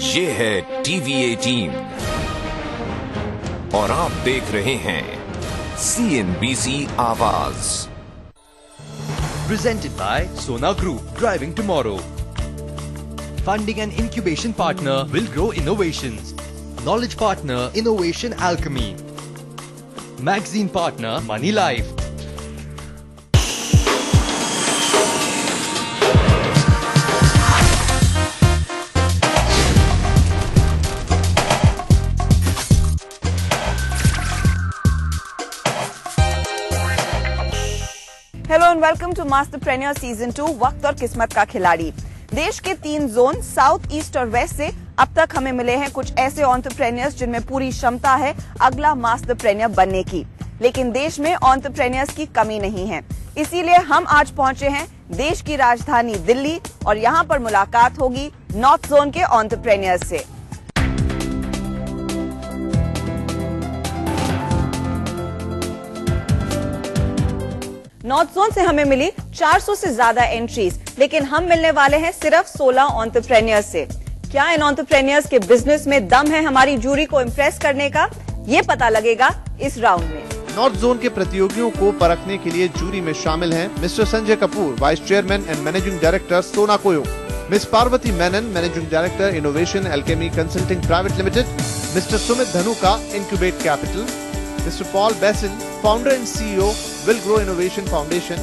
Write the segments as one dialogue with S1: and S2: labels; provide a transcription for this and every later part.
S1: ये है टीवी 18 और आप देख रहे हैं CNBC आवाज।
S2: Presented by Sona Group, driving tomorrow. Funding and incubation partner will grow innovations. Knowledge partner Innovation Alchemy. Magazine partner Money Life.
S3: Hello and welcome to masterpreneur season 2 वक्त और किस्मत का खिलाड़ी। देश के 3 जोन साउथ, ईस्ट और west से अब तक हमें मिले हैं कुछ ऐसे एंटरप्रेन्योर्स जिनमें पूरी क्षमता है अगला मास्टरप्रेन्योर बनने की। लेकिन देश में एंटरप्रेन्योर्स की कमी नहीं है, इसीलिए हम आज पहुंचे हैं देश की राजधानी दिल्ली और यहां पर मुलाकात होगी नॉर्थ जोन के एंटरप्रेन्योर्स से। नॉर्थ जोन से हमें मिली 400 से ज्यादा एंट्रीज, लेकिन हम मिलने वाले हैं सिर्फ 16 एंटरप्रेन्योर्स से। क्या इन एंटरप्रेन्योर्स के बिजनेस में दम है हमारी जूरी को इम्प्रेस करने का? ये पता लगेगा इस राउंड में।
S4: नॉर्थ जोन के प्रतियोगियों को परखने के लिए जूरी में शामिल हैं mister Sanjay Kapoor, vice chairman and managing director Sona Koyo, miss Parvathy Menon, managing director innovation alchemy consulting private limited, mister Sumit Dhanuka, incubate capital, mister Paul Basil, founder and CEO will grow innovation foundation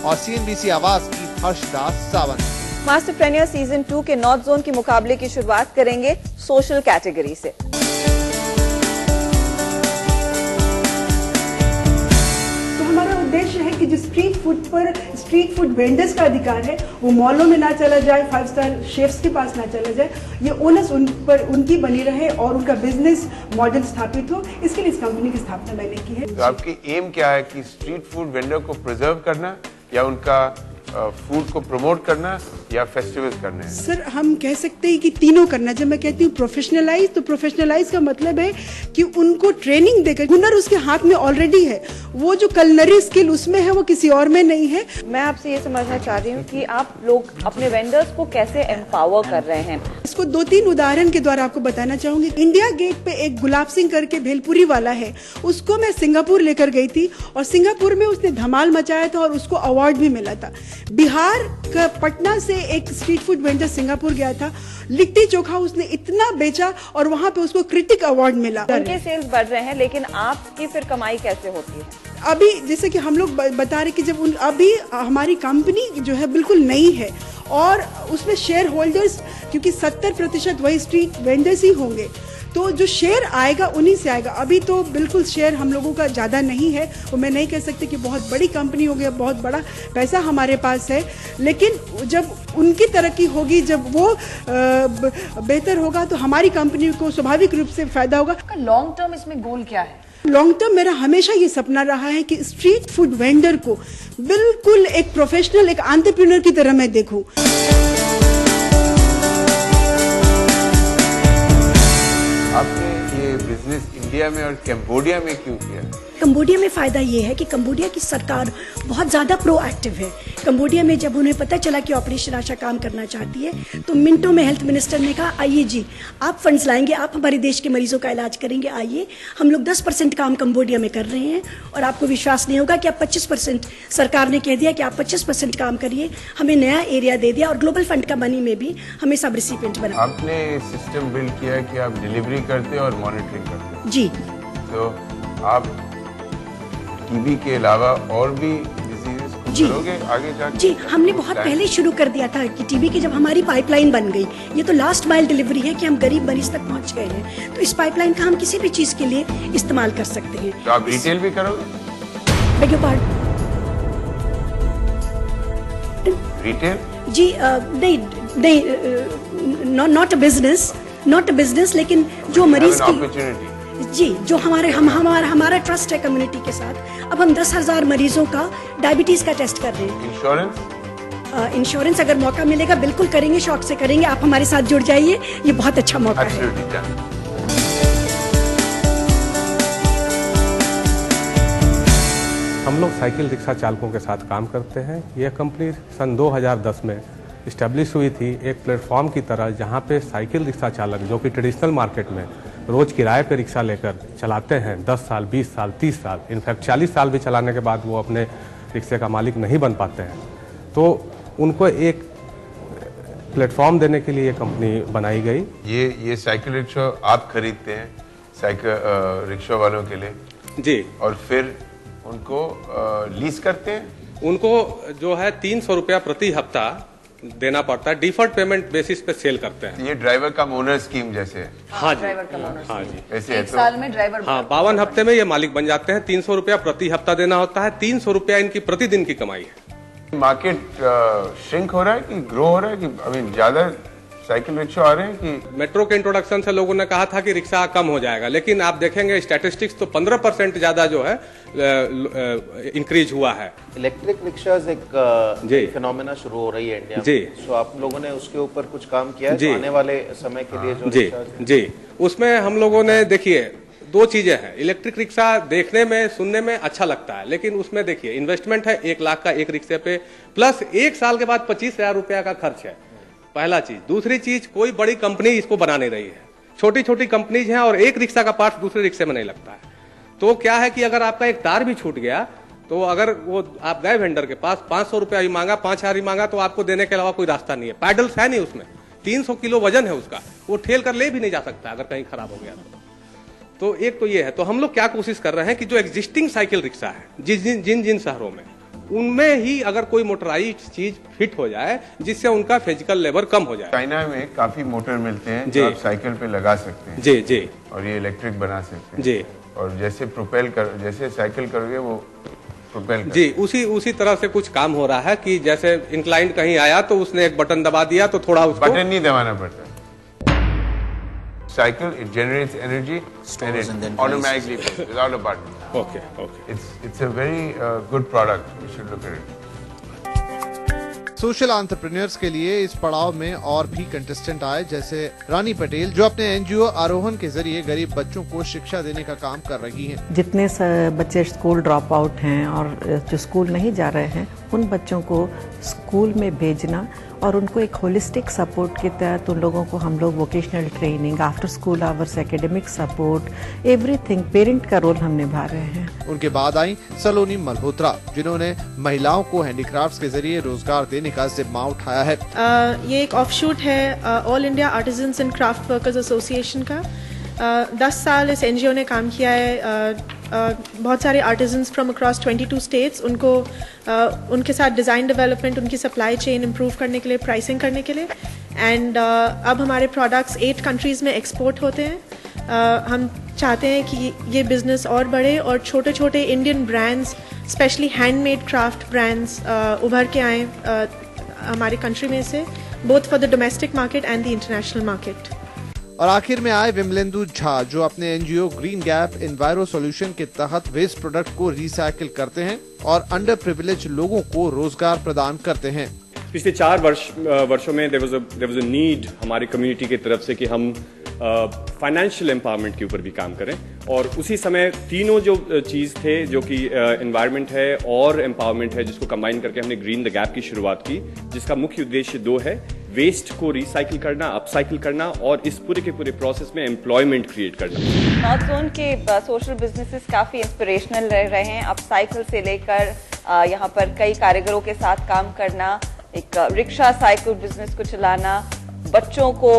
S4: और CNBC आवाज की हर्षदास सावंत।
S3: मास्टरप्रेन्योर सीजन 2 के north zone के मुकाबले की शुरुआत करेंगे social category से।
S5: तो हमारा उद्देश्य है कि जो स्ट्रीट फूड वेंडर्स का अधिकार है वो मॉलों में ना चला जाए, 5 स्टार शेफ्स के पास ना चला जाए, ये ओनस उनकी बनी रहे और उनका बिजनेस मॉडल स्थापित हो। इसके लिए इस कंपनी की स्थापना मैंने की है।
S6: तो आपकी एम क्या है कि स्ट्रीट फूड वेंडर को प्रिजर्व करना या उनका फूड को प्रमोट करना या फेस्टिवल्स करने हैं? सर, हम कह सकते हैं कि तीनों करना। जब मैं कहती हूँ प्रोफेशनलाइज, तो प्रोफेशनलाइज का मतलब है कि उनको ट्रेनिंग देकर, हुनर उसके हाथ में ऑलरेडी है, वो जो कलनरी स्किल उसमें है वो किसी और में नहीं है।
S3: मैं आपसे ये समझना चाह रही हूँ कि आप लोग अपने वेंडर्स को कैसे एम्पावर कर रहे हैं।
S5: इसको 2-3 उदाहरण के द्वारा आपको बताना चाहूंगी। इंडिया गेट पे एक गुलाब सिंह करके भेलपुरी वाला है, उसको मैं सिंगापुर लेकर गई थी और सिंगापुर में उसने धमाल मचाया था और उसको अवार्ड भी मिला था। बिहार का पटना से एक स्ट्रीट फूड वेंडर सिंगापुर गया था, लिट्टी चोखा उसने इतना बेचा और वहां पे उसको क्रिटिक अवार्ड मिला।
S3: उनके सेल्स बढ़ रहे हैं, लेकिन आपकी फिर कमाई कैसे होती है?
S5: अभी जैसे कि हम लोग बता रहे कि जब अभी हमारी कंपनी जो है बिल्कुल नई है और उसमें शेयर होल्डर्स क्योंकि 70% वही स्ट्रीट वेंडर्स ही होंगे, तो जो शेयर आएगा उन्हीं से आएगा। अभी तो बिल्कुल शेयर हम लोगों का ज़्यादा नहीं है, वो मैं नहीं कह सकती कि बहुत बड़ी कंपनी हो गई, बहुत बड़ा पैसा हमारे पास है, लेकिन जब उनकी तरक्की होगी, जब वो बेहतर होगा तो हमारी कंपनी को स्वाभाविक रूप से फायदा होगा।
S3: लॉन्ग टर्म इसमें गोल क्या है?
S5: लॉन्ग टर्म मेरा हमेशा ये सपना रहा है कि स्ट्रीट फूड वेंडर को बिल्कुल एक प्रोफेशनल, एक एंटरप्रेन्योर की तरह मैं देखूं।
S6: आपने ये बिजनेस इंडिया में और कंबोडिया में क्यों किया?
S7: कंबोडिया में फ़ायदा ये है कि कंबोडिया की सरकार बहुत ज़्यादा प्रोएक्टिव है। कंबोडिया में जब उन्हें पता चला कि ऑपरेशन आशा काम करना चाहती है, तो मिनटों में हेल्थ मिनिस्टर ने कहा, आइए जी, आप फंड्स लाएंगे, आप हमारे देश के मरीजों का इलाज करेंगे, आइए। हम लोग 10% काम कंबोडिया में कर रहे हैं और आपको विश्वास नहीं होगा कि आप 25%, सरकार ने कह दिया कि आप 25% काम करिए, हमें नया एरिया दे दिया और ग्लोबल फंड का मनी में भी हमें सब रिसिपिएंट बना।
S6: आपने सिस्टम बिल्ड किया है कि आप डिलीवरी करते और मॉनिटरिंग करते
S7: जी।
S6: तो आप टीबी के अलावा और भी डिजीजेस को करोगे आगे जाके?
S7: जी, हमने बहुत पहले शुरू कर दिया था कि टीबी की जब हमारी पाइपलाइन बन गई, ये तो लास्ट माइल डिलीवरी है कि हम गरीब मरीज तक पहुंच गए हैं, तो इस पाइपलाइन का हम किसी भी चीज के लिए इस्तेमाल कर सकते हैं।
S6: तो आप रिटेल भी करोगे?
S7: Bag your pardon?
S6: रिटेल? जी
S7: नहीं, नॉट अ बिजनेस, लेकिन जो मरीज की जी, जो हमारा ट्रस्ट है कम्युनिटी के साथ। अब हम 10,000 मरीजों का डायबिटीज का टेस्ट कर रहे हैं।
S6: इंश्योरेंस?
S7: इंश्योरेंस अगर मौका मिलेगा बिल्कुल करेंगे, शौक से करेंगे। आप हमारे साथ जुड़ जाइए, ये बहुत अच्छा मौका है।
S8: हम लोग साइकिल रिक्शा चालकों के साथ काम करते हैं। यह कंपनी सन 2010 में इस्टेब्लिश हुई थी एक प्लेटफॉर्म की तरह, जहाँ पे साइकिल रिक्शा चालक जो कि ट्रेडिशनल मार्केट में रोज किराए पे रिक्शा लेकर चलाते हैं 10 साल, 20 साल, 30 साल, इनफैक्ट 40 साल भी चलाने के बाद वो अपने रिक्शे का मालिक नहीं बन पाते हैं, तो उनको एक प्लेटफॉर्म देने के लिए ये कंपनी बनाई गई।
S6: ये साइकिल रिक्शा आप खरीदते हैं साइकिल रिक्शा वालों के लिए
S8: जी, और
S6: फिर उनको लीज करते हैं?
S8: उनको जो है 300 रुपया प्रति हफ्ता देना पड़ता है, डिफर्ड पेमेंट बेसिस पे सेल करते हैं।
S6: ये ड्राइवर कम ओनर स्कीम जैसे है?
S8: हाँ जी,
S3: ड्राइवर कम ओनर
S8: हाँ जी,
S6: ऐसे
S3: एक साल में ड्राइवर,
S8: हाँ 52 हफ्ते में ये मालिक बन जाते हैं। 300 रुपया प्रति हफ्ता देना होता है, 300 रुपया इनकी प्रतिदिन की कमाई है।
S6: मार्केट श्रिंक हो रहा है कि ग्रो हो रहा है कि ज्यादा साइकिल रिक्शा आ रहे हैं कि?
S8: मेट्रो के इंट्रोडक्शन से लोगों ने कहा था कि रिक्शा कम हो जाएगा, लेकिन आप देखेंगे स्टैटिस्टिक्स तो 15% ज्यादा जो है इंक्रीज हुआ है।
S4: इलेक्ट्रिक रिक्शाज एक फिनोमेना शुरू हो रही है इंडिया में।
S8: जी,
S4: तो आप लोगों ने उसके ऊपर कुछ काम किया है? तो आने वाले समय के लिए जो
S8: जी, उसमें हम लोगों ने देखिए 2 चीजें हैं। इलेक्ट्रिक रिक्शा देखने में सुनने में अच्छा लगता है, लेकिन उसमें देखिए इन्वेस्टमेंट है 1 लाख का एक रिक्शे पे, प्लस 1 साल के बाद 25,000 रुपया का खर्च है, पहला चीज। दूसरी चीज, कोई बड़ी कंपनी इसको बना नहीं रही है, छोटी छोटी कंपनीज हैं और एक रिक्शा का पार्ट दूसरे रिक्शे में नहीं लगता है। तो क्या है कि अगर आपका एक तार भी छूट गया, तो अगर वो आप गए वेंडर के पास 500 रुपया ही मांगा, 5,000 ही मांगा, तो आपको देने के अलावा कोई रास्ता नहीं है। पैडल्स है नहीं उसमें, 300 किलो वजन है उसका, वो ठेल कर ले भी नहीं जा सकता अगर कहीं खराब हो गया तो एक तो ये है। तो हम लोग क्या कोशिश कर रहे हैं कि जो एग्जिस्टिंग साइकिल रिक्शा है जिन जिन शहरों में, उनमें ही अगर कोई मोटराइज्ड चीज फिट हो जाए जिससे उनका फिजिकल लेबर कम हो जाए।
S6: चाइना में काफी मोटर मिलते हैं जो आप साइकिल पे लगा सकते हैं।
S8: जी जी,
S6: और ये इलेक्ट्रिक बना सकते हैं।
S8: जी,
S6: और जैसे जैसे साइकिल करोगे वो प्रोपेल
S8: जी, उसी तरह से कुछ काम हो रहा है कि जैसे इंक्लाइंड कहीं आया तो उसने एक बटन दबा दिया तो थोड़ा उसको
S6: बटन नहीं दबाना पड़ता। Cycle, it generates energy and it automatically goes without a button.
S8: Okay.
S6: It's a very good product. You should look at it.
S4: Social entrepreneurs के लिए इस पड़ाव में और भी कंटेस्टेंट आए, जैसे रानी पटेल, जो अपने एनजीओ आरोहण के जरिए गरीब बच्चों को शिक्षा देने का काम कर रही हैं।
S9: जितने बच्चे स्कूल ड्रॉप आउट हैं और जो स्कूल नहीं जा रहे हैं, उन बच्चों को स्कूल में भेजना और उनको एक होलिस्टिक सपोर्ट के तहत उन लोगों को हम लोग vocational training, after school hours, academic support, everything, parent का रोल हम निभा रहे हैं।
S4: उनके बाद आई सलोनी मल्होत्रा, जिन्होंने महिलाओं को हैंडीक्राफ्ट्स के जरिए रोजगार देने का जिम्मा उठाया है।
S10: ये एक ऑफशूट है all India artisans and craft workers association का। 10 साल इस एनजीओ ने काम किया है। बहुत सारे आर्टिजन्स फ्रॉम अक्रॉस 22 स्टेट्स, उनके साथ डिज़ाइन डेवलपमेंट, उनकी सप्लाई चेन इम्प्रूव करने के लिए, प्राइसिंग करने के लिए। एंड अब हमारे प्रोडक्ट्स 8 कंट्रीज़ में एक्सपोर्ट होते हैं। हम चाहते हैं कि ये बिज़नेस और बढ़े और छोटे छोटे Indian brands, specially handmade craft brands उभर के आएँ हमारे कंट्री में से, both for the domestic market and the international market.
S4: और आखिर में आए विमलेंदु झा, जो अपने NGO green gap enviro solution के तहत वेस्ट प्रोडक्ट को रिसाइकिल करते हैं और अंडर प्रिविलेज लोगों को रोजगार प्रदान करते हैं।
S11: पिछले 4 वर्षों में देयर वाज अ नीड हमारी कम्युनिटी की तरफ से कि हम फाइनेंशियल एम्पावरमेंट के ऊपर भी काम करें, और उसी समय तीनों जो चीज़ थे, जो कि एनवायरनमेंट है और एम्पावरमेंट है, जिसको कंबाइन करके हमने ग्रीन द गैप की शुरुआत की, जिसका मुख्य उद्देश्य 2 है: वेस्ट को रिसाइकिल करना, अपसाइकिल करना, और इस पूरे के पूरे प्रोसेस में एम्प्लॉयमेंट क्रिएट करना।
S3: नॉर्थ जोन के सोशल बिजनेसेस काफी इंस्पिरेशनल रहे हैं। अपसाइकिल से लेकर यहाँ पर कई कारीगरों के साथ काम करना, एक रिक्शा साइकिल बिजनेस को चलाना, बच्चों को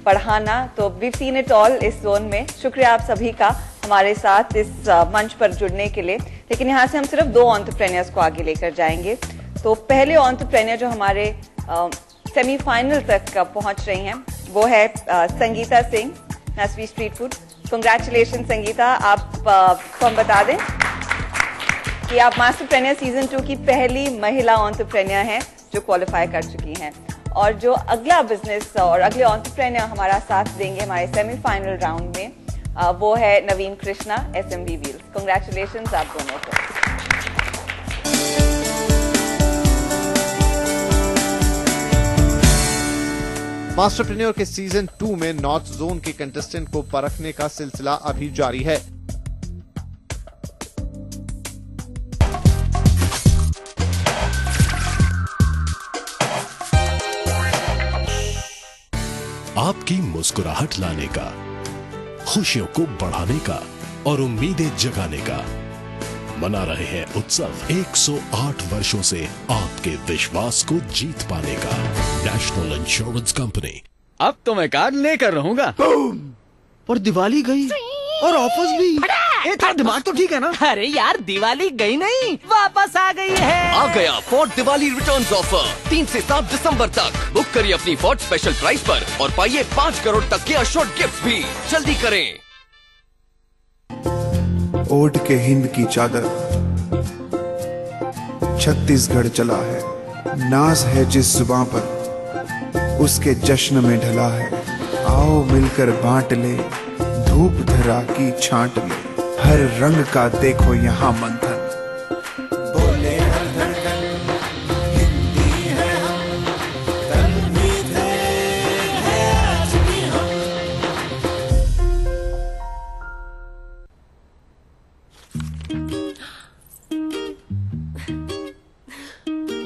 S3: पढ़ाना, तो वी सीन इट ऑल इस जोन में। शुक्रिया आप सभी का हमारे साथ इस मंच पर जुड़ने के लिए। लेकिन यहाँ से हम सिर्फ 2 एंटरप्रेन्योर्स को आगे लेकर जाएंगे। तो पहले एंटरप्रेन्योर जो हमारे सेमीफाइनल तक पहुंच रही हैं, वो है Sangeeta Singh, Naswi street food. Congratulation Sangeeta, आपको हम बता दें कि आप मास्टरप्रेन्योर सीजन 2 की पहली महिला एंटरप्रेन्योर हैं जो क्वालिफाई कर चुकी हैं। और जो अगला बिजनेस और अगले एंटरप्रेन्योर हमारा साथ देंगे हमारे सेमीफाइनल राउंड में, वो है नवीन कृष्णा, SMB व्हील्स। कंग्रेचुलेशंस आप दोनों को।
S4: मास्टरप्रेन्योर के सीजन 2 में नॉर्थ जोन के कंटेस्टेंट को परखने का सिलसिला अभी जारी है।
S12: आपकी मुस्कुराहट लाने का, खुशियों को बढ़ाने का और उम्मीदें जगाने का। मना रहे हैं उत्सव 108 वर्षों से आपके विश्वास को जीत पाने का। National insurance company.
S13: अब तो मैं कार्ड लेकर रहूंगा। और दिवाली गई और ऑफर्स भी। तेरा दिमाग तो ठीक है ना?
S14: अरे यार, दिवाली गई नहीं, वापस आ गई है।
S1: आ गया फोर्ड दिवाली रिटर्न्स ऑफर 3 से 7 दिसंबर तक। बुक करिए अपनी फोर्ड स्पेशल प्राइस पर और पाइए 5 करोड़ तक के अशोर्ड गिफ्ट भी। जल्दी करें।
S15: ओढ़ के हिंद की चादर छत्तीसगढ़ चला है। नाज है जिस जुबां पर उसके जश्न में ढला है। आओ मिलकर बांट ले, धूप धरा की छांट ले। हर रंग का देखो यहाँ मंथन। बोले हर धड़कन हिंदी है हम, तलमीद है आज भी हम।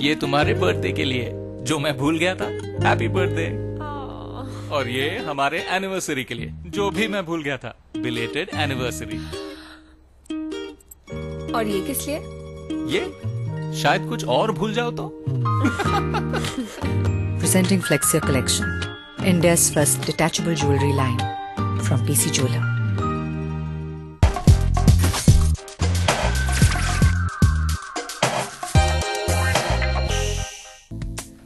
S16: ये तुम्हारे बर्थडे के लिए जो मैं भूल गया था। Happy birthday. और ये हमारे एनिवर्सरी के लिए जो भी मैं भूल गया था। Belated anniversary.
S17: और ये किस लिए?
S16: ये शायद कुछ और भूल जाओ तो।
S17: Presenting Flexia Collection, India's first detachable jewelry line from PC Jeweler.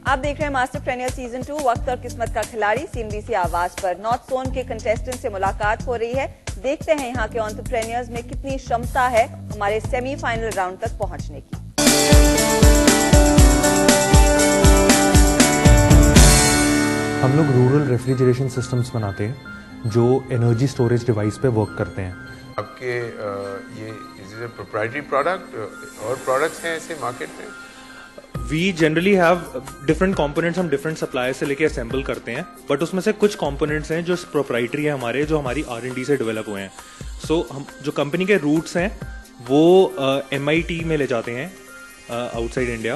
S3: आप देख रहे हैं मास्टर प्रेन्योर सीजन 2 वक्त और किस्मत का खिलाड़ी CNBC आवाज पर। नॉर्थ जोन के कंटेस्टेंट से मुलाकात हो रही है। देखते हैं यहाँ के एंटरप्रेन्योर्स में कितनी क्षमता है हमारे सेमीफाइनल राउंड तक पहुंचने की।
S18: हम लोग रूरल रेफ्रिजरेशन सिस्टम्स बनाते हैं जो एनर्जी स्टोरेज डिवाइस पे वर्क करते हैं।
S6: आपके ये प्रोप्राइटरी प्रोडक्ट और प्रोडक्ट्स हैं ऐसे मार्केट में?
S18: We generally have different components, हम डिफरेंट सप्लायर से लेके असेंबल करते हैं, बट उसमें से कुछ कंपोनेंट्स हैं जो प्रोप्राइटरी है हमारे, जो हमारी R&D से डेवलप हुए हैं। सो हम जो कंपनी के रूट्स हैं वो MIT में ले जाते हैं आउटसाइड इंडिया,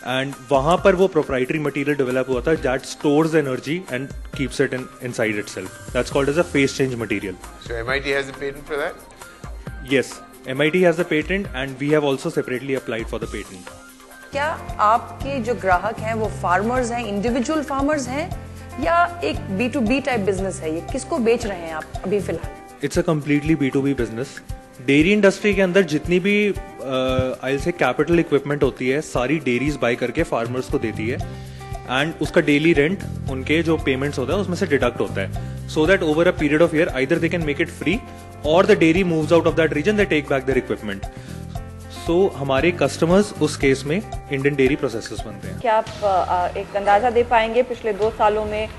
S18: एंड वहाँ पर वो प्रोप्राइटरी मटेरियल डेवलप हुआ था that stores energy and keeps it inside itself. That's called as a phase change material.
S6: So MIT has a patent for that?
S18: Yes, MIT has a patent and we have also separately applied for the patent.
S19: क्या आपके जो ग्राहक हैं वो farmers हैं, individual farmers हैं, या एक B2B टाइप बिजनेस है? ये किसको बेच रहे हैं आप अभी फिलहाल?
S18: It's a completely B2B business. Dairy industry के अंदर जितनी भी आई से कैपिटल इक्विपमेंट होती है सारी डेयरीज बाय करके फार्मर्स को देती है, एंड उसका डेली रेंट उनके जो पेमेंट्स होता है उसमें से डिडक्ट होता है, so that over a period of year either they can make it free or the dairy moves out of that region, they take back their equipment. तो हमारे कस्टमर्स उस केस में इंडियन डेयरी प्रोसेसर्स बनते हैं।
S3: क्या आप एक अंदाजा दे पाएंगे पिछले 2 सालों में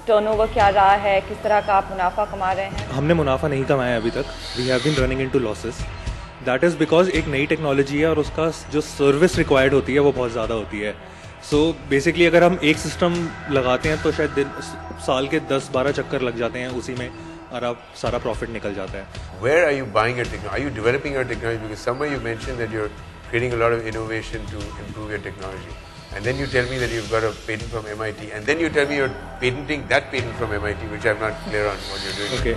S3: टर्नओवर क्या रहा है, किस तरह का आप मुनाफा कमा रहे हैं?
S18: हमने मुनाफा नहीं कमाया अभी तक। We have been running into losses. That is because एक नई टेक्नोलॉजी है और उसका जो सर्विस रिक्वायर्ड होती है वो बहुत ज़्यादा होती है। सो बेसिकली अगर हम एक सिस्टम लगाते हैं तो शायद साल के 10-12 चक्कर लग जाते हैं उसी में, और अब सारा प्रॉफिट निकल जाता है।
S6: Where are you buying your technology? Are you developing your technology? Because somewhere you mentioned that you're creating a lot of innovation to improve your technology, and then you tell me that you've got a patent from MIT, and then you tell me you're patenting that patent from MIT, which I'm not clear on what you're doing.
S18: Okay,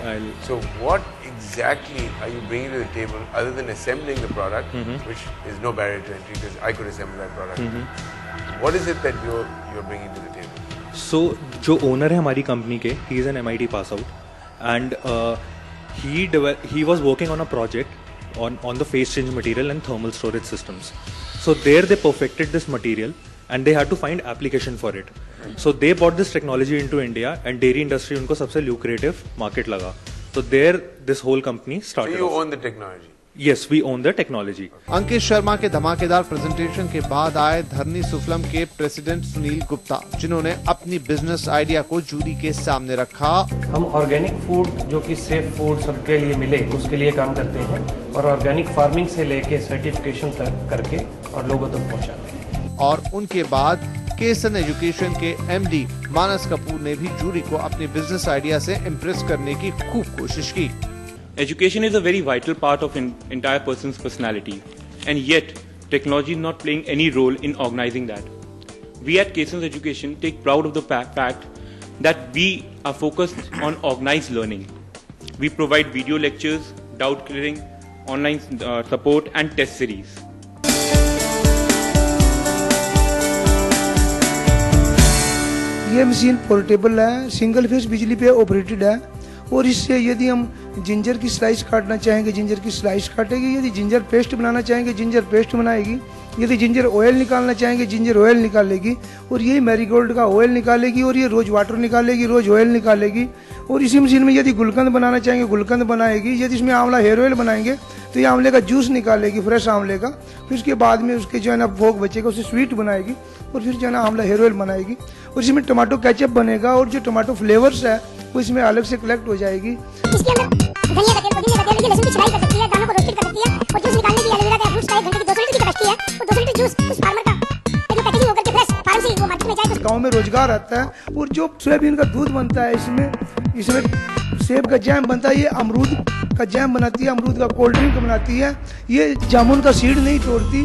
S6: So what exactly are you bringing to the table other than assembling the product, which is no barrier to entry because I could assemble that product? What is it that you're bringing to the table?
S18: So जो owner है हमारी company के, he is an MIT pass out. And he was working on a project on the phase change material and thermal storage systems. So there they perfected this material and they had to find application for it. So they brought this technology into India and dairy industry उनको सबसे lucrative market लगा. So there this whole company started.
S6: So you own the technology?
S18: Yes, we own the technology.
S4: Ankit Sharma के धमाकेदार presentation के बाद आए धरनी सुफलम के president Sunil Gupta, जिन्होंने अपनी बिजनेस आइडिया को जूरी के सामने रखा।
S20: हम ऑर्गेनिक फूड जो कि सेफ फूड सबके लिए मिले उसके लिए काम करते हैं, और ऑर्गेनिक फार्मिंग से लेके सर्टिफिकेशन तक करके और लोगों तक पहुंचाते हैं।
S4: और उनके बाद केसन एजुकेशन के MD मानस कपूर ने भी जूरी को अपने बिजनेस आइडिया से इम्प्रेस करने की खूब कोशिश की।
S21: Education is a very vital part of an entire person's personality, and yet technology is not playing any role in organizing that. We at Keson's Education take proud of the fact that we are focused on organized learning. We provide video lectures, doubt clearing, online support and test series.
S2: ये machine portable है, single phase बिजली पे operated है और इससे यदि हम ginger की स्लाइस काटना चाहेंगे जिंजर की स्लाइस काटेगी, यदि जिंजर पेस्ट बनाना चाहेंगे जिंजर पेस्ट बनाएगी, यदि जिंजर ऑयल निकालना चाहेंगे जिंजर ऑयल निकालेगी और ये मैरीगोल्ड का ऑयल निकालेगी और ये रोज वाटर निकालेगी, रोज ऑयल निकालेगी और इसी मशीन में यदि गुलकंद बनाना चाहेंगे गुलकंद बनाएगी, यदि इसमें आंवला हेयर ऑयल बनाएंगे तो ये आंवले का जूस निकालेगी फ्रेश आंवले का, फिर उसके बाद में उसके जो है ना भोग बचेगा उसे स्वीट बनाएगी और फिर जो है ना आंवला हेयर ऑयल बनाएगी और इसमें टमाटो केचप बनेगा और जो टमाटो फ्लेवर्स है वो इसमें अलग से कलेक्ट हो जाएगी। इसके अंदर धनिया का तेल, पुदीना का तेल, लहसुन की छिलाई कर सकती है, दानों को रोस्टेड कर सकती है और जूस निकालने की एलोवेरा का फ्रूट्स का 1 घंटे की 200 लीटर की कैपेसिटी है और 200 लीटर जूस उस फार्मर का जो पैकेजिंग होकर के फ्रेश फार्म से वो मार्केट में जाए। गांव में रोजगार आता है और जो सोयाबीन का दूध बनता है इसमें सेब का जैम बनता है, ये अमरूद का जैम बनाती है, अमरूद का कोल्ड ड्रिंक बनाती है, ये जामुन का सीड नहीं तोड़ती,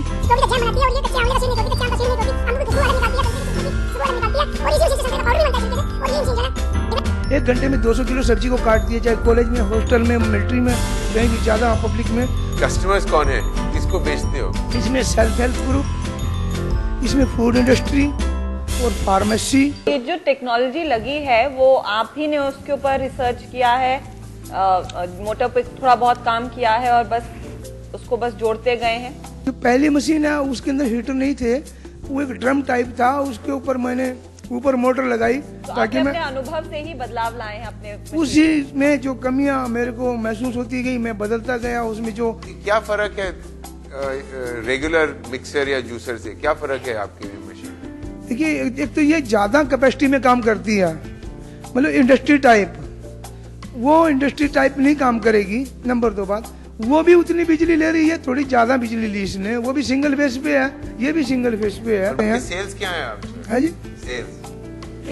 S2: एक घंटे में 200 किलो सब्जी को काट दिया, चाहे कॉलेज में, हॉस्टल में, मिलिट्री में, कहीं भी ज्यादा पब्लिक में।
S6: कस्टमर्स कौन है, किसको बेचते हो?
S2: इसमें सेल्फ हेल्प ग्रुप, इसमें फूड इंडस्ट्री और फार्मेसी।
S3: ये जो टेक्नोलॉजी लगी है वो आप ही ने उसके ऊपर रिसर्च किया है, मोटर पे थोड़ा बहुत काम किया है और बस उसको बस जोड़ते गए हैं?
S2: जो पहली मशीन है उसके अंदर हीटर नहीं थे, वो एक ड्रम टाइप था, उसके ऊपर मैंने ऊपर मोटर लगाई ताकि मैं
S3: अपने अनुभव से ही बदलाव लाए हैं अपने
S2: उसी में जो कमियां मेरे को महसूस होती गई मैं बदलता गया उसमें। जो
S6: क्या फर्क है रेगुलर मिक्सर या जूसर से, क्या फर्क है आपकी मशीन?
S2: देखिए एक तो ये ज्यादा कैपेसिटी में काम करती है, मतलब इंडस्ट्री टाइप, वो इंडस्ट्री टाइप नहीं काम करेगी। नंबर 2 बात, वो भी उतनी बिजली ले रही है, थोड़ी ज्यादा बिजली ली इसने, वो भी सिंगल फेस पे है, ये भी सिंगल फेस पे है।
S6: सेल्स क्या है आप?
S2: है जी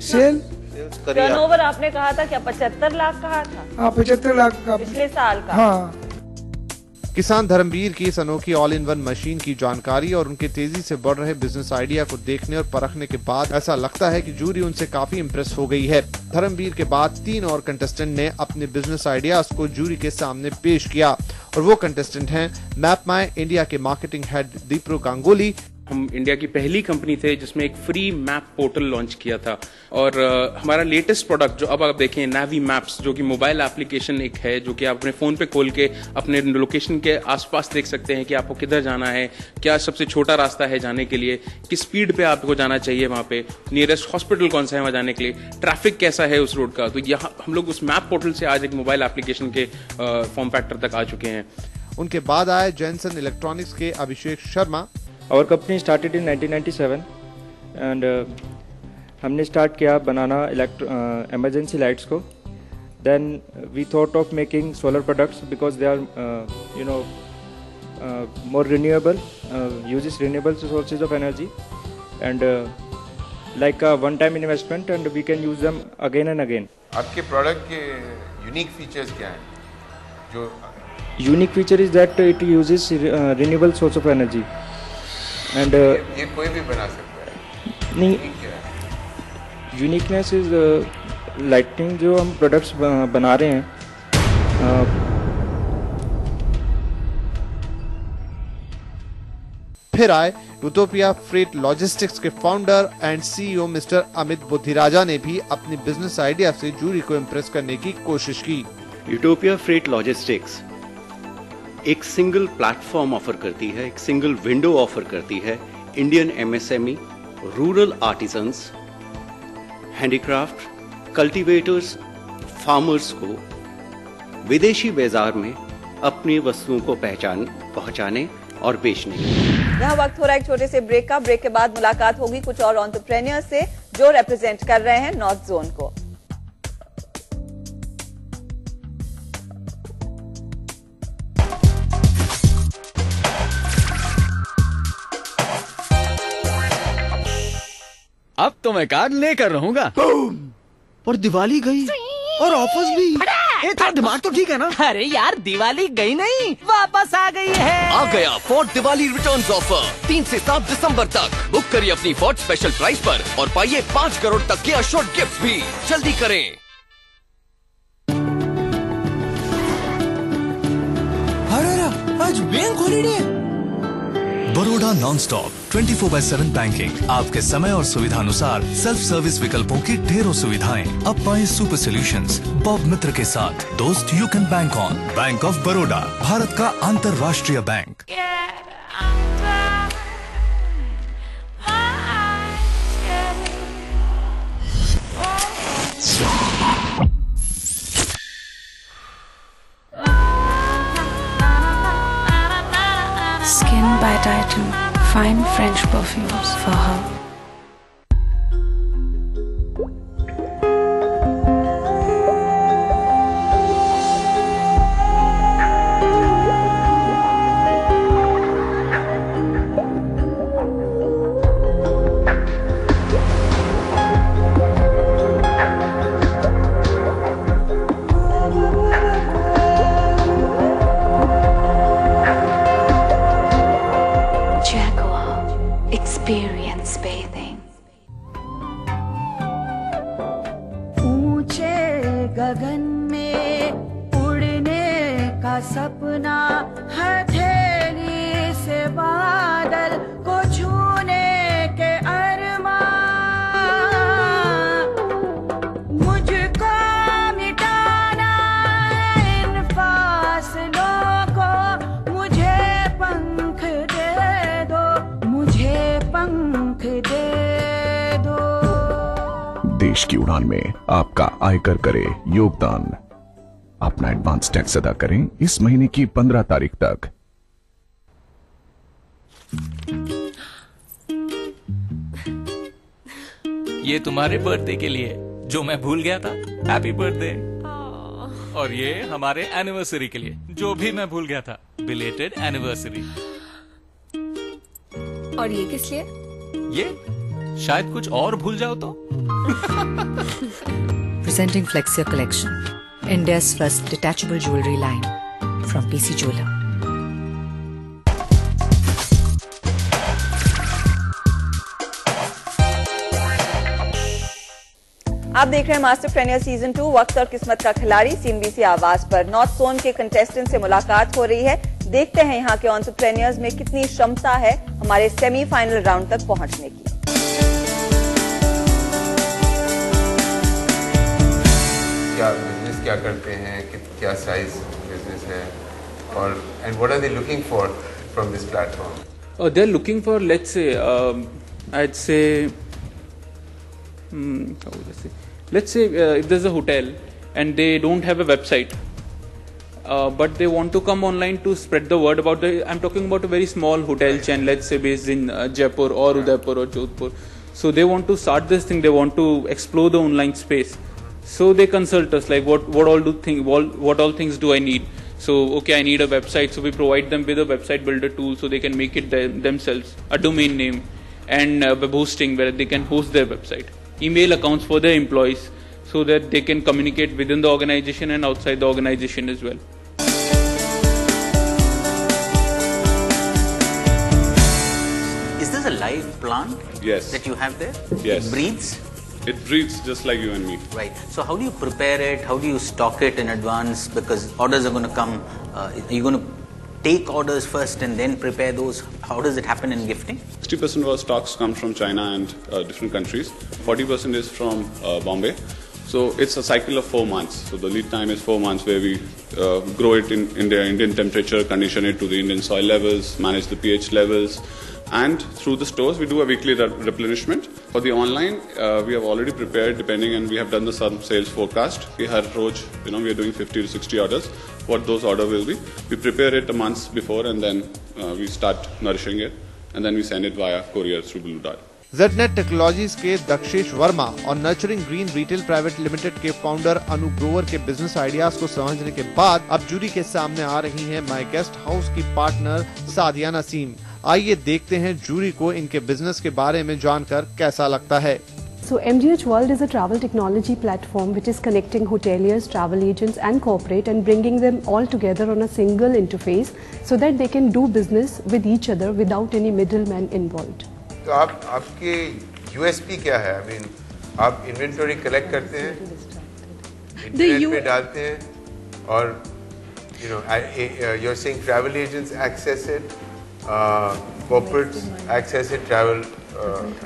S6: सेल
S3: टर्नओवर आपने कहा था क्या 75 लाख कहा था?
S2: हाँ 75 लाख का
S3: पिछले साल का।
S2: हाँ।
S4: किसान धर्मवीर की इस अनोखी ऑल इन वन मशीन की जानकारी और उनके तेजी से बढ़ रहे बिजनेस आइडिया को देखने और परखने के बाद ऐसा लगता है कि जूरी उनसे काफी इम्प्रेस हो गई है। धर्मवीर के बाद 3 और कंटेस्टेंट ने अपने बिजनेस आइडियाज को जूरी के सामने पेश किया और वो कंटेस्टेंट हैं मैप माई इंडिया के मार्केटिंग हेड दीप्रो गांगुली।
S21: हम इंडिया की पहली कंपनी थे जिसमें एक फ्री मैप पोर्टल लॉन्च किया था और हमारा लेटेस्ट प्रोडक्ट जो अब आप देखें नावी मैप्स, जो कि मोबाइल एप्लीकेशन एक है जो कि आप अपने फोन पे खोल के अपने लोकेशन के आसपास देख सकते हैं कि आपको किधर जाना है, क्या सबसे छोटा रास्ता है जाने के लिए, किस स्पीड पे आपको जाना चाहिए, वहाँ पे नियरेस्ट हॉस्पिटल कौन सा है वहाँ जाने के लिए, ट्रैफिक कैसा है उस रोड का। तो यहाँ हम लोग उस मैप पोर्टल से आज एक मोबाइल एप्लीकेशन के फॉर्म फैक्टर तक आ चुके हैं।
S4: उनके बाद आए जैनसन इलेक्ट्रॉनिक्स के Abhishek Sharma.
S22: Our company started in 1997 and हमने स्टार्ट किया बनाना emergency lights को. Then we thought of making solar products because they are more renewable, uses renewable sources of energy and like a one-time investment and we can use them again and again.
S6: आपके product के unique features क्या हैं? जो
S22: unique feature is that it uses renewable source of energy. And
S6: ये कोई भी बना सकता है?
S22: नहीं, यूनिकनेस इज लाइटिंग जो हम प्रोडक्ट्स बना रहे हैं।
S4: फिर आए यूटोपिया फ्रेट लॉजिस्टिक्स के founder and CEO mister Amit Buddhiraja ने भी अपनी बिजनेस आइडिया से जूरी को इम्प्रेस करने की कोशिश की।
S23: यूटोपिया फ्रेट लॉजिस्टिक्स एक सिंगल प्लेटफॉर्म ऑफर करती है, एक सिंगल विंडो ऑफर करती है Indian MSME, rural artisans, handicraft, cultivators, farmers को विदेशी बाजार में अपनी वस्तुओं को पहुंचाने और बेचने के लिए।
S3: यहाँ वक्त हो रहा है एक छोटे से ब्रेक का। ब्रेक के बाद मुलाकात होगी कुछ और एंटरप्रेन्योर से जो रिप्रेजेंट कर रहे हैं नॉर्थ जोन को।
S13: अब तो मैं कार्ड लेकर रहूंगा और दिवाली गई और ऑफर्स भी। तेरा दिमाग तो ठीक है ना?
S14: अरे यार दिवाली गई नहीं, वापस आ गई है।
S1: आ गया फोर्ड दिवाली रिटर्न्स ऑफर 3 से 7 दिसंबर तक। बुक करिए अपनी फोर्ड स्पेशल प्राइस पर और पाइए 5 करोड़ तक के अशोर्ड गिफ्ट भी। जल्दी करें।
S5: अरे आज bank holiday. Baroda non-stop 24/7 banking, आपके समय और सुविधा अनुसार सेल्फ सर्विस विकल्पों की ढेरों सुविधाएं। अब पाएं सुपर सॉल्यूशंस बॉब मित्र के साथ। दोस्त you can bank on. Bank of Baroda, Bharat का अंतर्राष्ट्रीय bank.
S7: Skin by Titan, fine French perfumes for her. Experience bathing.
S8: ऊंचे गगन में उड़ने का सपना, हथेली से बादल को छूने के अरमान, मुझको मिटाना इन फासलों को, मुझे पंख दे दो, मुझे पंख दे दो।
S12: देश की उड़ान में आपका आयकर करे योगदान। अपना एडवांस टैक्स अदा करें इस महीने की 15 तारीख तक।
S16: ये तुम्हारे बर्थडे के लिए जो मैं भूल गया था, हैप्पी बर्थडे। और ये हमारे एनिवर्सरी के लिए जो भी मैं भूल गया था, बिलेटेड एनिवर्सरी।
S17: और ये किस लिए?
S16: ये शायद कुछ और भूल जाओ तो।
S17: Presenting Flexia Collection, India's first detachable jewelry line from PC Jeweler.
S3: आप देख रहे हैं मास्टर प्रेन्योर सीजन 2, वक्त और किस्मत का खिलाड़ी CNBC आवाज पर। नॉर्थ जोन के कंटेस्टेंट से मुलाकात हो रही है। देखते हैं यहाँ के एंटरप्रेन्योर्स में कितनी क्षमता है हमारे सेमीफाइनल राउंड तक पहुंचने की।
S6: क्या बिजनेस क्या करते हैं, क्या साइज बिजनेस है, और and what are they looking for from this platform?
S21: They're looking for, let's say, I'd say, how would I say? Let's say if there's a hotel and they don't have a website, but they want to come online to spread the word about the. I'm talking about a very small hotel chain, let's say based in Jaipur or Udaipur or Jodhpur. So they want to start this thing. They want to explore the online space. So they consult us, like what all things do I need? So okay, I need a website. So we provide them with a website builder tool so they can make it themselves, a domain name and web hosting where they can host their website. Email accounts for their employees so that they can communicate within the organization and outside the organization as well.
S24: Is this a live plant?
S25: Yes.
S24: That you have there?
S25: Yes.
S24: It breathes?
S25: It breathes just like you and me.
S24: Right. So how do you prepare it? How do you stock it in advance? Because orders are going to come. Are you going to take orders first and then prepare those? How does it happen in gifting?
S25: 60% of our stocks come from China and different countries. 40% is from Bombay. So it's a cycle of 4 months. So the lead time is 4 months where we grow it in Indian temperature, condition it to the Indian soil levels, manage the pH levels. And through the stores, we do a weekly replenishment. For the online, we have already prepared, depending, and we have done the sales forecast. We are doing 50 to 60 orders. What those orders will be, we prepare it a month before, and then we start nourishing it, and then we send it via courier through Blue Dart.
S4: Zednet Technologies के दक्षेश वर्मा और nurturing green retail private limited के founder अनु ग्रोवर के business ideas को समझने के बाद अब jury के सामने आ रही हैं माय गेस्ट हाउस की पार्टनर सादिया नसीम। आइए देखते हैं जूरी को इनके बिजनेस के बारे में जानकर कैसा लगता है।
S26: So
S9: So MGH World is a travel technology platform which is connecting hoteliers, travel agents and corporate and bringing them all together on a single interface so that they can do business with each other without any middleman involved.
S6: तो आपके USP क्या है? I mean, आप inventory collect करते हैं, internet पे डालते हैं और you're saying travel agents access it, corporates access it, travel.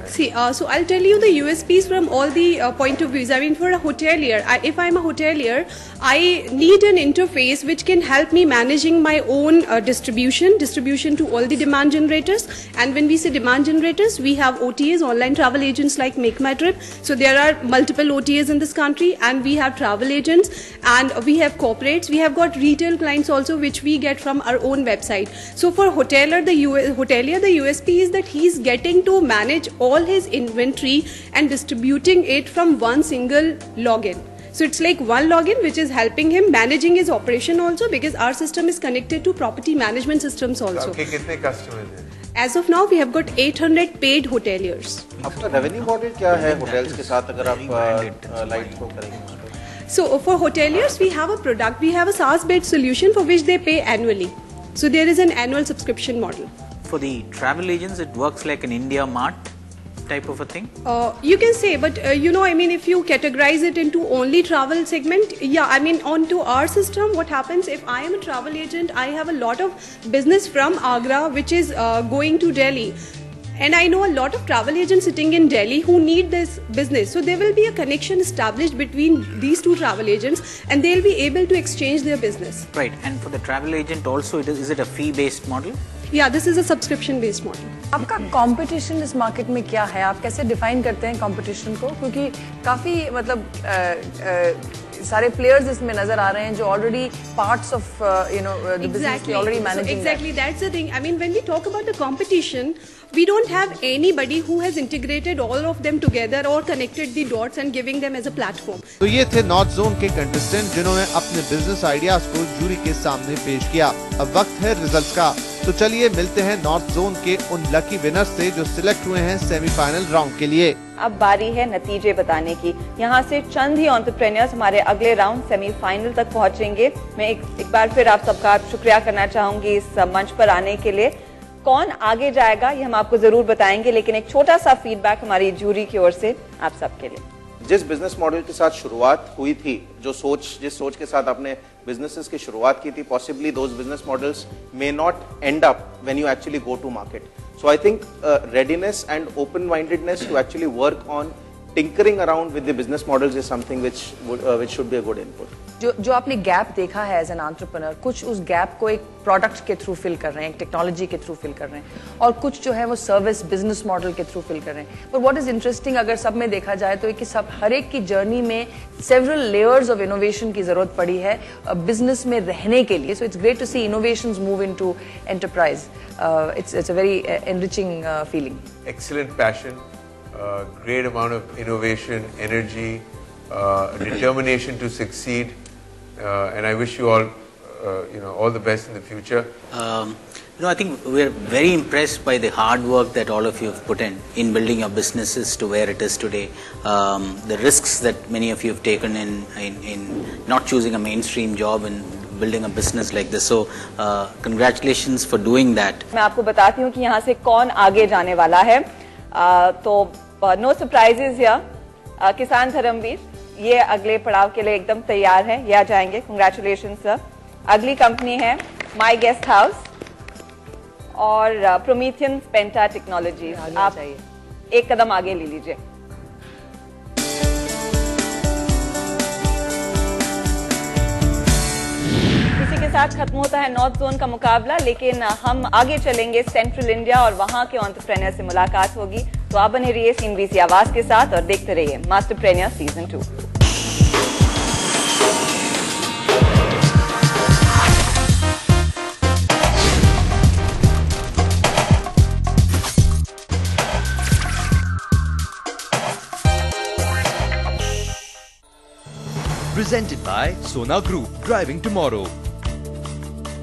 S9: So I'll tell you the USPs from all the point of views. I mean, for a hotelier, if I'm a hotelier, I need an interface which can help me managing my own distribution to all the demand generators. And when we say demand generators, we have OTAs, online travel agents like Make My Trip. So there are multiple OTAs in this country, and we have travel agents, and we have corporates. We have got retail clients also, which we get from our own website. So for hotelier, the USP is that he's getting to manage all his inventory and distributing it from one single login. So it's like one login which is helping him managing his operation also, because our system is connected to property management systems also.
S6: आपके कितने customers हैं?
S9: As of now, we have got 800 paid hoteliers.
S10: आपका revenue model क्या है hotels के साथ अगर आप lights को करेंगे?
S9: So for hoteliers, we have a product. We have a SaaS-based solution for which they pay annually. So there is an annual subscription model.
S24: For the travel agents, it works like an India Mart type of a thing?
S9: You can say, but I mean, if you categorize it into only travel segment, yeah, I mean, onto our system, what happens if I am a travel agent, I have a lot of business from Agra, which is going to Delhi. And I know a lot of travel agents sitting in Delhi who need this business. So there will be a connection established between these two travel agents, and they'll be able to exchange their business.
S24: Right. And for the travel agent also, is it a fee-based model?
S9: Yeah, this is a subscription-based model.
S3: आपका competition इस market में क्या है? आप कैसे define करते हैं competition को? क्योंकि काफी मतलब सारे प्लेयर्स इसमें नजर आ रहे हैं जो already parts of the business के already managing.
S9: Exactly, that's the thing. I mean, when we talk about the competition, we don't have anybody who has integrated all of them together or connected the dots and giving them as a platform.
S4: तो ये थे north zone के contestant जिन्होंने अपने business ideas को jury के सामने पेश किया. अब वक्त है रिजल्ट्स का, तो चलिए मिलते हैं नॉर्थ जोन के उन लकी विनर्स से जो सिलेक्ट हुए हैं सेमीफाइनल राउंड के लिए.
S3: अब बारी है नतीजे बताने की. यहाँ से चंद ही एंटरप्रेन्योर्स हमारे अगले राउंड सेमीफाइनल तक पहुँचेंगे. मैं एक बार फिर आप सबका शुक्रिया करना चाहूंगी इस मंच पर आने के लिए. कौन आगे जाएगा ये हम आपको जरूर बताएंगे, लेकिन एक छोटा सा फीडबैक हमारी जूरी की ओर से आप सबके लिए.
S10: जिस बिजनेस मॉडल के साथ शुरुआत हुई थी, जिस सोच के साथ आपने बिजनेसेस की शुरुआत की थी, possibly those business models may not end up when you actually go to market. So I think readiness and open-mindedness to actually work on tinkering around with the business models is something which should be a good input.
S3: जो आपने gap देखा है as an entrepreneur, कुछ उस gap को एक product के through fill कर रहे हैं, एक टेक्नोलॉजी के थ्रू फिल कर रहे हैं, और कुछ जो है वो सर्विस बिजनेस मॉडल के थ्रू फिल कर रहे हैं. पर व्हाट इज इंटरेस्टिंग अगर सब में देखा जाए तो कि सब हर एक की जर्नी में सेवरल लेयर्स ऑफ इनोवेशन की जरूरत पड़ी है बिजनेस में रहने के लिए. So it's great to see innovations move into enterprise. It's a very enriching feeling.
S6: Excellent passion, great amount of innovation, energy, determination to succeed, and I wish you all, all the best in the future.
S24: I think we're very impressed by the hard work that all of you have put in building your businesses to where it is today. The risks that many of you have taken in not choosing a mainstream job and building a business like this. So congratulations for doing that.
S3: मैं आपको बताती हूँ कि यहाँ से कौन आगे जाने वाला है. तो नो सरप्राइजेस या किसान धर्मवीर ये अगले पड़ाव के लिए एकदम तैयार है, ये आ जाएंगे. Congratulations sir. अगली कंपनी है माई गेस्ट हाउस और प्रोमीथियन पेंटा टेक्नोलॉजी. आप एक कदम आगे ले लीजिए. इसी के साथ खत्म होता है नॉर्थ जोन का मुकाबला, लेकिन हम आगे चलेंगे सेंट्रल इंडिया और वहां के एंटरप्रेन्योर से मुलाकात होगी. तो आप बने रहिए CNBC आवाज के साथ और देखते रहिए मास्टरप्रेन्योर season 2.
S11: Presented by Sona Group, driving tomorrow.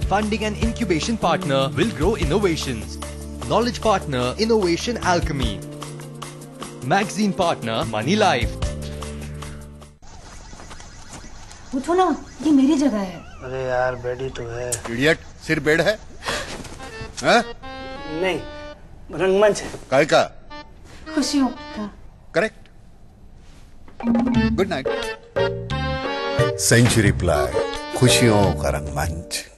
S11: Funding and incubation partner will grow innovations. Knowledge partner Innovation Alchemy. Magazine partner money life.
S2: उठो ना, ये मेरी जगह है।
S15: अरे यार बेड ही तो है।
S18: इडियट, सिर्फ बेड है? हाँ?
S15: नहीं, रंगमंच है।
S18: काय का?
S2: खुशियों का।
S18: Correct. Good night. Century Ply, खुशियों का रंगमंच।